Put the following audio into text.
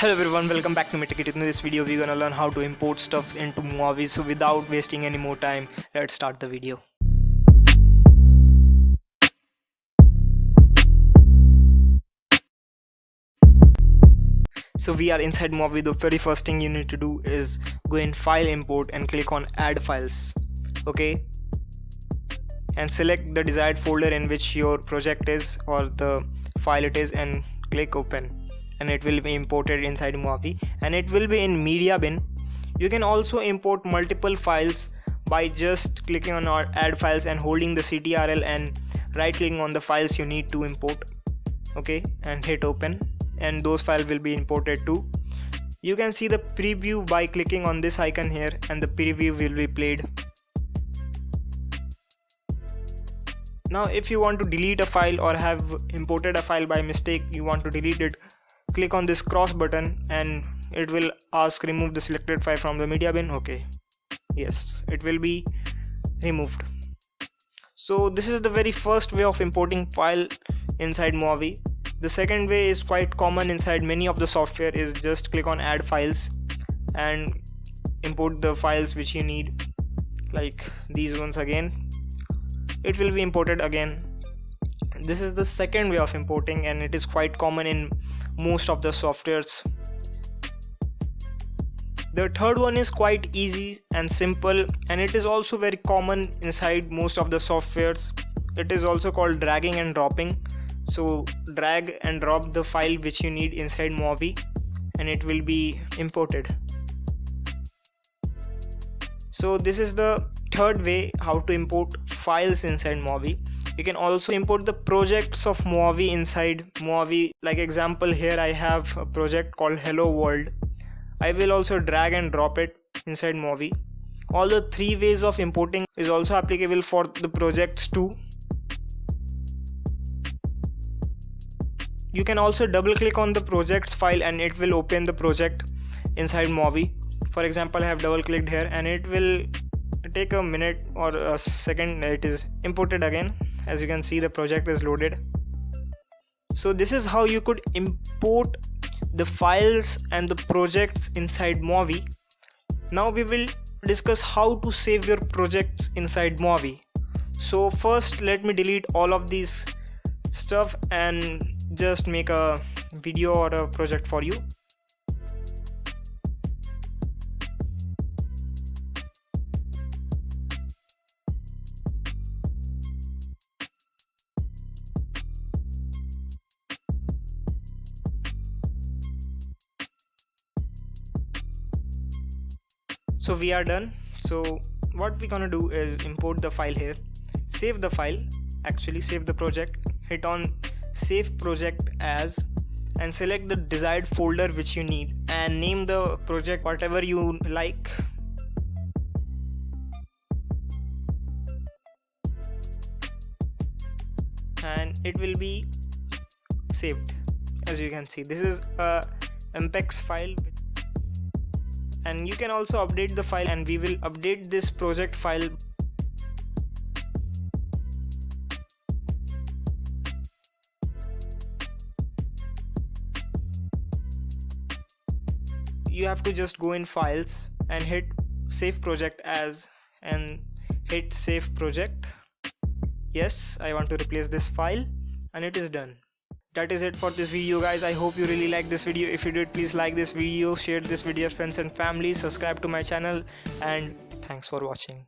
Hello everyone, welcome back to MITECKEE. In this video we're gonna learn how to import stuffs into Movavi. So without wasting any more time, let's start the video. So we are inside Movavi. The very first thing you need to do is go in File, Import and click on Add Files. Okay, and select the desired folder in which your project is or the file it is and click Open. And it will be imported inside Movavi and it will be in media bin. You can also import multiple files by just clicking on our add files and holding the CTRL and right clicking on the files you need to import. Okay, and hit open and those files will be imported too. You can see the preview by clicking on this icon here and the preview will be played. Now if you want to delete a file or have imported a file by mistake, you want to delete it, click on this cross button and it will ask remove the selected file from the media bin. Okay, yes, it will be removed. So this is the very first way of importing file inside Movavi. The second way is quite common inside many of the software, is just click on add files and import the files which you need, like these ones. Again it will be imported again. This is the second way of importing and it is quite common in most of the softwares. The third one is quite easy and simple and it is also very common inside most of the softwares. It is also called dragging and dropping. So drag and drop the file which you need inside Movavi and it will be imported. So this is the third way how to import files inside Movavi. You can also import the projects of Movavi inside Movavi. Like example, here I have a project called Hello World. I will also drag and drop it inside Movavi. All the three ways of importing is also applicable for the projects too. You can also double click on the projects file and it will open the project inside Movavi. For example, I have double clicked here and it will take a minute or a second. It is imported again. As you can see, the project is loaded. So this is how you could import the files and the projects inside Movavi. Now we will discuss how to save your projects inside Movavi. So first let me delete all of these stuff and just make a video or a project for you. So we are done. So what we're gonna do is import the file here, save the file, actually save the project, hit on save project as and select the desired folder which you need and name the project whatever you like. And it will be saved. As you can see, this is a MPEGs file and you can also update the file and we will update this project file. You have to just go in files and hit save project as and hit save project. Yes, I want to replace this file and it is done. That is it for this video, guys. I hope you really like this video. If you did, please like this video, share this video with friends and family, subscribe to my channel, and thanks for watching.